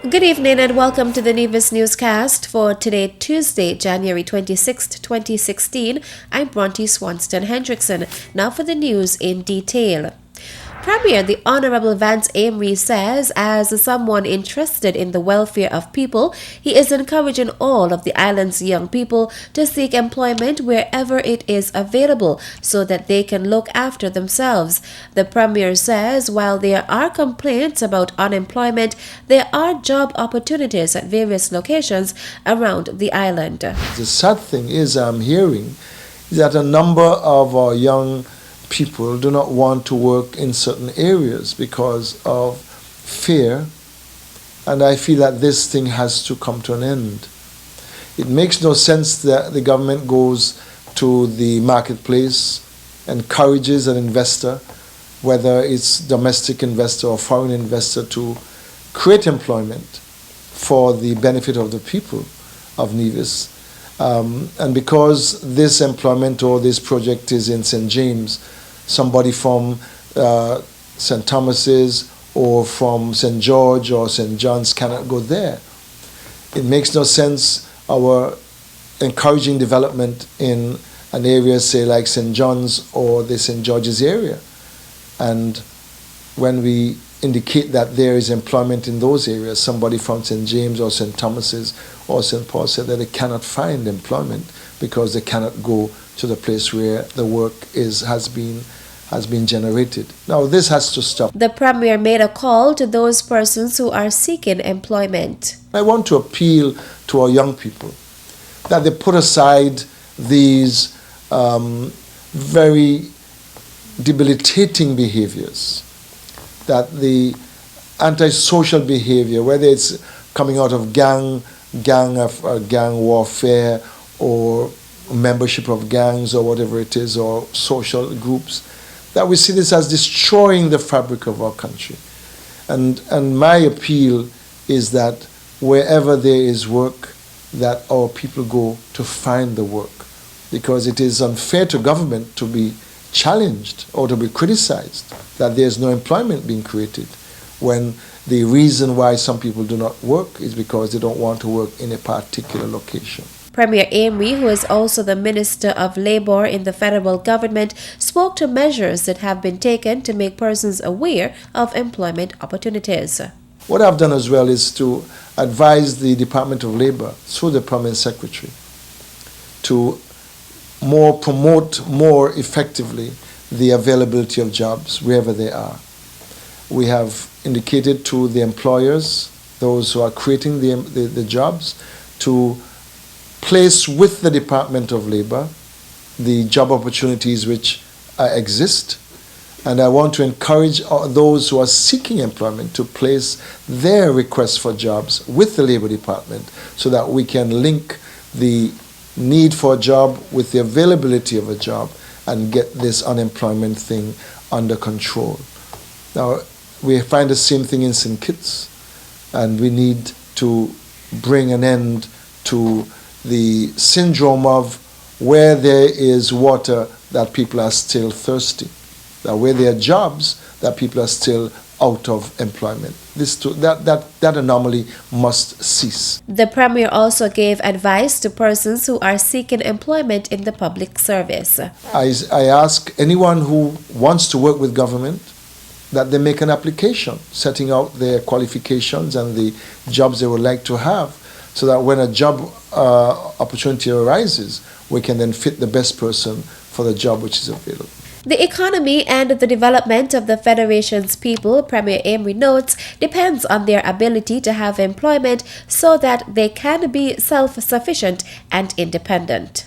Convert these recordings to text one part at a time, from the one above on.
Good evening and welcome to the Nevis Newscast for today, Tuesday, January 26th, 2016. I'm Bronte Swanston Hendrickson. Now for the news in detail. Premier the Honorable Vance Amory says, as someone interested in the welfare of people, he is encouraging all of the island's young people to seek employment wherever it is available so that they can look after themselves. The Premier says while there are complaints about unemployment, there are job opportunities at various locations around the island. The sad thing is I'm hearing that a number of our young people do not want to work in certain areas because of fear, and I feel that this thing has to come to an end. It makes no sense that the government goes to the marketplace, encourages an investor, whether it's domestic investor or foreign investor, to create employment for the benefit of the people of Nevis. And because this employment or this project is in St. James, somebody from St. Thomas's or from St. George or St. John's cannot go there. It makes no sense our encouraging development in an area, say like St. John's or the St. George's area. And when we indicate that there is employment in those areas, somebody from St. James or St. Thomas's or St. Paul said that they cannot find employment because they cannot go to the place where the work has been generated. Now this has to stop. The Premier made a call to those persons who are seeking employment. I want to appeal to our young people that they put aside these very debilitating behaviors, that the antisocial behavior, whether it's coming out of gang warfare or membership of gangs or whatever it is, or social groups, that we see this as destroying the fabric of our country. And my appeal is that wherever there is work, that our people go to find the work, because it is unfair to government to be challenged or to be criticized that there is no employment being created when the reason why some people do not work is because they don't want to work in a particular location. Premier Amory, who is also the Minister of Labour in the federal government, spoke to measures that have been taken to make persons aware of employment opportunities. What I've done as well is to advise the Department of Labour through the Permanent Secretary to promote more effectively the availability of jobs wherever they are. We have indicated to the employers, those who are creating the jobs, to place with the Department of Labour the job opportunities which exist. And I want to encourage those who are seeking employment to place their requests for jobs with the Labour Department so that we can link the need for a job with the availability of a job and get this unemployment thing under control. Now, we find the same thing in St. Kitts, and we need to bring an end to the syndrome of where there is water that people are still thirsty, that where there are jobs that people are still out of employment. That anomaly must cease. The Premier also gave advice to persons who are seeking employment in the public service. I ask anyone who wants to work with government that they make an application setting out their qualifications and the jobs they would like to have, so that when a job opportunity arises, we can then fit the best person for the job which is available. The economy and the development of the Federation's people, Premier Amory notes, depends on their ability to have employment so that they can be self-sufficient and independent.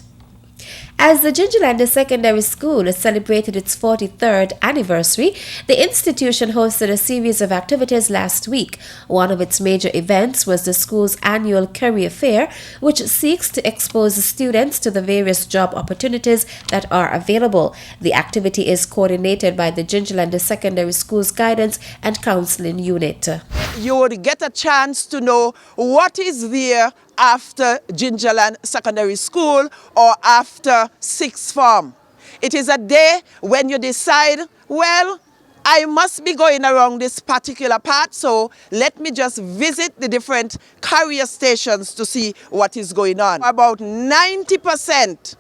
As the Gingerland Secondary School celebrated its 43rd anniversary, the institution hosted a series of activities last week. One of its major events was the school's annual career fair, which seeks to expose students to the various job opportunities that are available. The activity is coordinated by the Gingerland Secondary School's Guidance and Counseling Unit. You would get a chance to know what is there after Gingerland Secondary School or after sixth form. It is a day when you decide, well, I must be going around this particular part, so let me just visit the different carrier stations to see what is going on. About 90%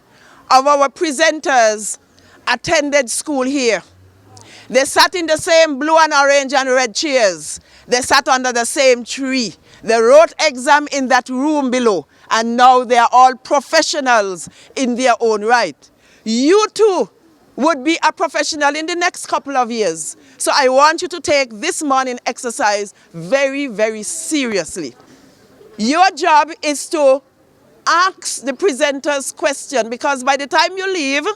of our presenters attended school here. They sat in the same blue and orange and red chairs. They sat under the same tree. They wrote exam in that room below, and now they are all professionals in their own right. You too would be a professional in the next couple of years. So I want you to take this morning exercise very, very seriously. Your job is to ask the presenters question, because by the time you leave,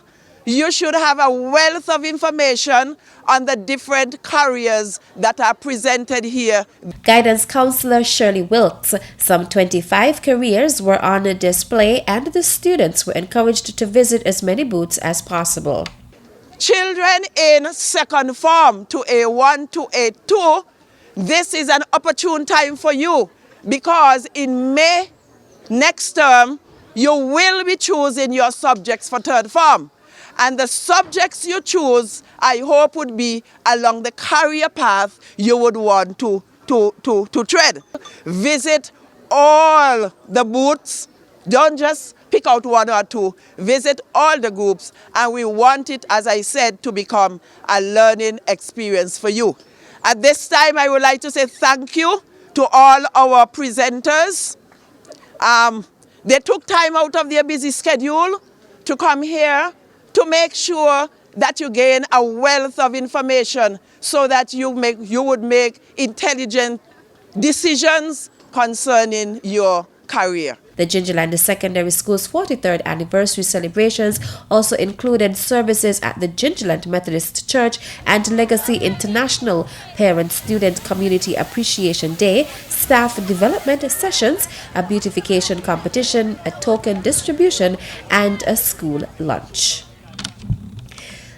you should have a wealth of information on the different careers that are presented here. Guidance Counselor Shirley Wilkes. Some 25 careers were on display, and the students were encouraged to visit as many booths as possible. Children in second form to A1 to A2, this is an opportune time for you, because in May next term, you will be choosing your subjects for third form. And the subjects you choose, I hope, would be along the career path you would want to tread. Visit all the booths. Don't just pick out one or two. Visit all the groups. And we want it, as I said, to become a learning experience for you. At this time, I would like to say thank you to all our presenters. They took time out of their busy schedule to come here to make sure that you gain a wealth of information so that you would make intelligent decisions concerning your career. The Gingerland Secondary School's 43rd anniversary celebrations also included services at the Gingerland Methodist Church and Legacy International, Parent-Student Community Appreciation Day, staff development sessions, a beautification competition, a token distribution, and a school lunch.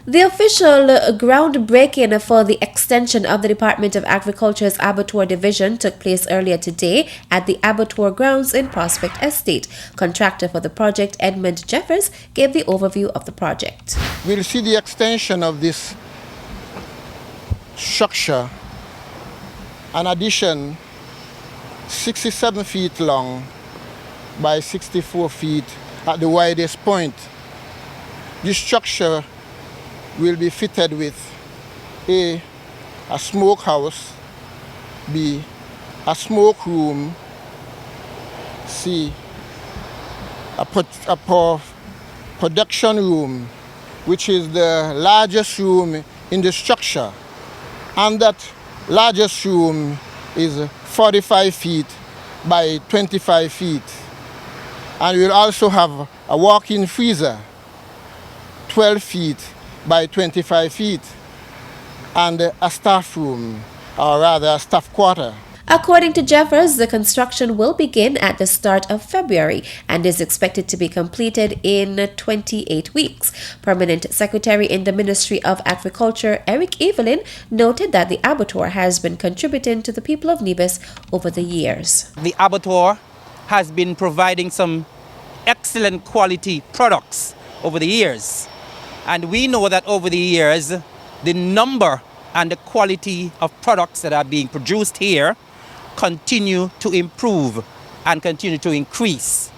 The official groundbreaking for the extension of the Department of Agriculture's Abattoir Division took place earlier today at the Abattoir grounds in Prospect Estate. Contractor for the project, Edmund Jeffers, gave the overview of the project. We'll see the extension of this structure, an addition 67 feet long by 64 feet at the widest point. This structure will be fitted with A, smokehouse, B, a smoke room, C, a production room, which is the largest room in the structure. And that largest room is 45 feet by 25 feet. And we'll also have a walk-in freezer, 12 feet by 25 feet, and a staff room, or rather a staff quarter. According to Jeffers, the construction will begin at the start of February and is expected to be completed in 28 weeks. Permanent Secretary in the Ministry of Agriculture, Eric Evelyn, noted that the abattoir has been contributing to the people of Nevis over the years. The abattoir has been providing some excellent quality products over the years. And we know that over the years, the number and the quality of products that are being produced here continue to improve and continue to increase.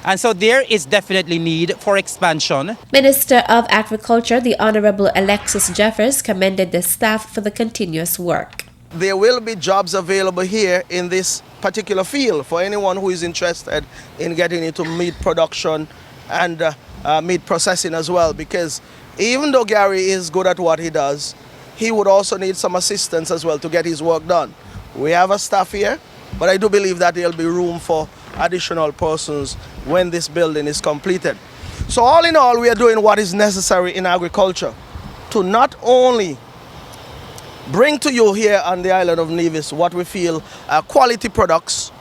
And so there is definitely need for expansion. Minister of Agriculture, the Honorable Alexis Jeffers, commended the staff for the continuous work. There will be jobs available here in this particular field for anyone who is interested in getting into meat production and meat processing as well, because even though Gary is good at what he does, he would also need some assistance as well to get his work done. We have a staff here, but I do believe that there'll be room for additional persons when this building is completed. So all in all, we are doing what is necessary in agriculture to not only bring to you here on the island of Nevis what we feel are quality products,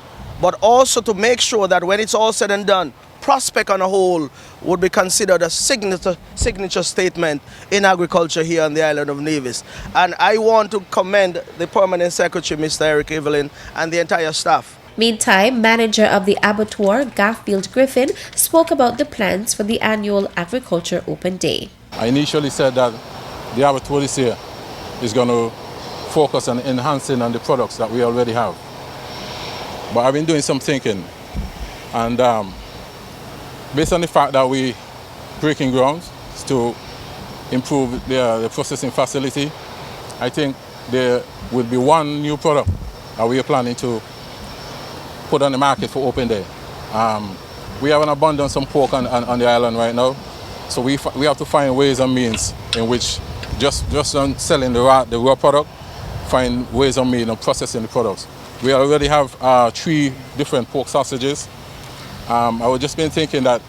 but also to make sure that when it's all said and done, Prospect on a whole would be considered a signature statement in agriculture here on the island of Nevis. And I want to commend the Permanent Secretary, Mr. Eric Evelyn, and the entire staff. Meantime, manager of the abattoir, Garfield Griffin, spoke about the plans for the annual Agriculture Open Day. I initially said that the abattoir this year is going to focus on enhancing on the products that we already have. But I've been doing some thinking, and based on the fact that we breaking grounds to improve the processing facility, I think there will be one new product that we are planning to put on the market for open day. We have an abundance of pork on the island right now, so we have to find ways and means in which just on selling the raw product, find ways and means of processing the products. We already have 3 different pork sausages. I was just been thinking that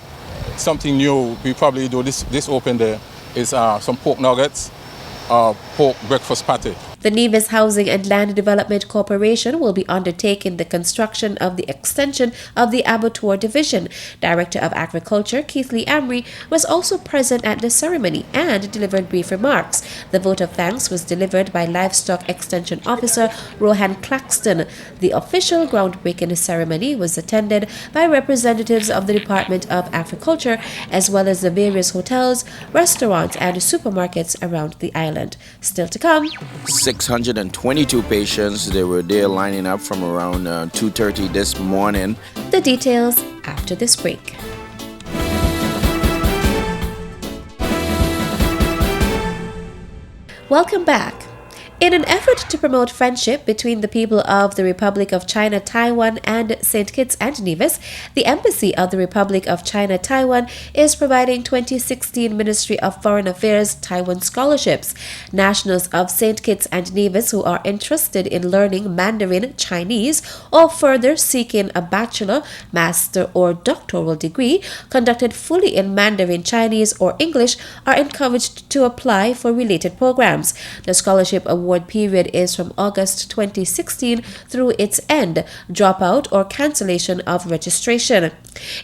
something new we probably do this open day is some pork nuggets, pork breakfast patty. The Nevis Housing and Land Development Corporation will be undertaking the construction of the extension of the Abattoir Division. Director of Agriculture Keith Lee Amry was also present at the ceremony and delivered brief remarks. The vote of thanks was delivered by Livestock Extension Officer Rohan Claxton. The official groundbreaking ceremony was attended by representatives of the Department of Agriculture as well as the various hotels, restaurants and supermarkets around the island. Still to come. 622 patients. They were there lining up from around 2:30 this morning. The details after this break. Welcome back. In an effort to promote friendship between the people of the Republic of China, Taiwan, and St. Kitts and Nevis, the Embassy of the Republic of China, Taiwan is providing 2016 Ministry of Foreign Affairs Taiwan scholarships. Nationals of St. Kitts and Nevis who are interested in learning Mandarin Chinese or further seeking a bachelor, master, or doctoral degree conducted fully in Mandarin Chinese or English are encouraged to apply for related programs. The scholarship award period is from August 2016 through its end, dropout or cancellation of registration.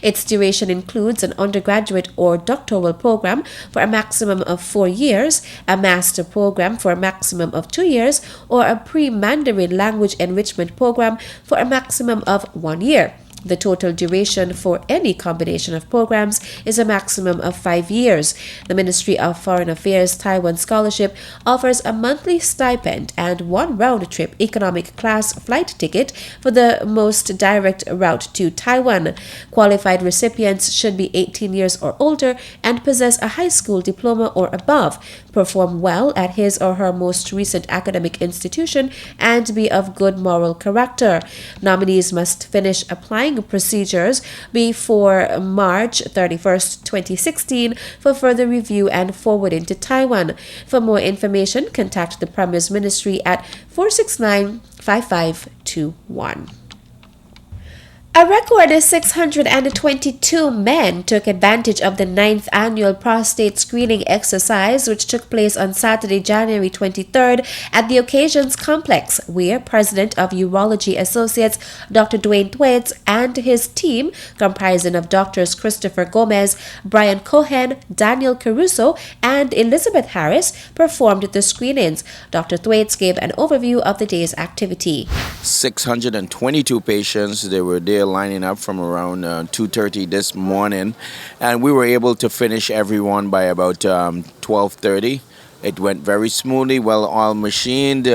Its duration includes an undergraduate or doctoral program for a maximum of 4 years, a master program for a maximum of 2 years, or a pre-Mandarin language enrichment program for a maximum of 1 year. The total duration for any combination of programs is a maximum of 5 years. The Ministry of Foreign Affairs Taiwan Scholarship offers a monthly stipend and 1 round-trip economic class flight ticket for the most direct route to Taiwan. Qualified recipients should be 18 years or older and possess a high school diploma or above, perform well at his or her most recent academic institution, and be of good moral character. Nominees must finish applying procedures before March 31st, 2016 for further review and forwarding to Taiwan. For more information, contact the Premier's Ministry at 469-5521. A record of 622 men took advantage of the 9th annual prostate screening exercise, which took place on Saturday, January 23rd at the Occasions Complex, where President of Urology Associates Dr. Dwayne Thwaites and his team, comprising of Drs. Christopher Gomez, Brian Cohen, Daniel Caruso, and Elizabeth Harris, performed the screenings. Dr. Thwaites gave an overview of the day's activity. 622 patients. They were there lining up from around 2:30 this morning, and we were able to finish everyone by about 12:30. It went very smoothly, well all machined.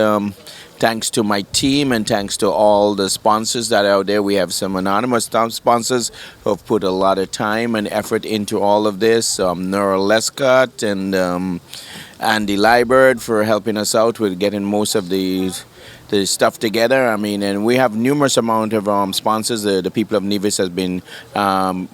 Thanks to my team and thanks to all the sponsors that are out there. We have some anonymous sponsors who have put a lot of time and effort into all of this. Nora Lescott and Andy Liebert for helping us out with getting most of the stuff together. I mean, and we have numerous amount of sponsors. The people of Nevis has been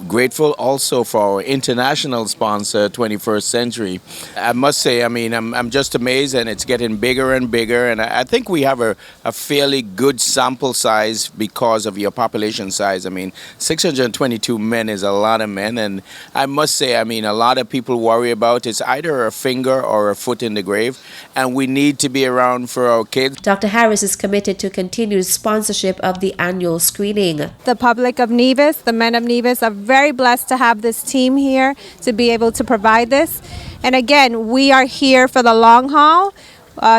grateful also for our international sponsor, 21st Century. I must say, I mean, I'm just amazed, and it's getting bigger and bigger. And I think we have a fairly good sample size because of your population size. I mean, 622 men is a lot of men. And I must say, I mean, a lot of people worry about it's either a finger or a foot in the grave. And we need to be around for our kids. Dr. Harris is committed to continued sponsorship of the annual screening. The public of Nevis, the men of Nevis, are very blessed to have this team here to be able to provide this. And again, we are here for the long haul.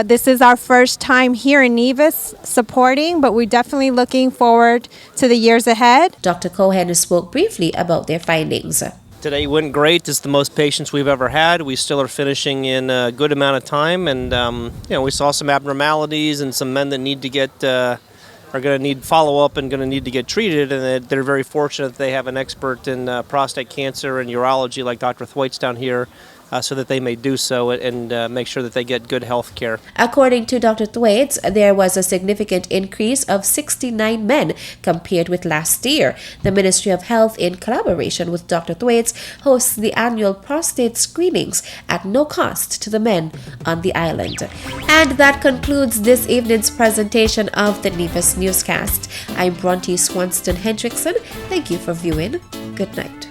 This is our first time here in Nevis supporting, but we're definitely looking forward to the years ahead. Dr. Cohen spoke briefly about their findings. Today went great. It's the most patients we've ever had. We still are finishing in a good amount of time, and we saw some abnormalities and some men that need to get are going to need follow-up and going to need to get treated, and they're very fortunate that they have an expert in prostate cancer and urology like Dr. Thwaites down here, so that they may do so and make sure that they get good health care. According to Dr. Thwaites, there was a significant increase of 69 men compared with last year. The Ministry of Health, in collaboration with Dr. Thwaites, hosts the annual prostate screenings at no cost to the men on the island. And that concludes this evening's presentation of the Nevis Newscast. I'm Bronte Swanston Hendrickson. Thank you for viewing. Good night.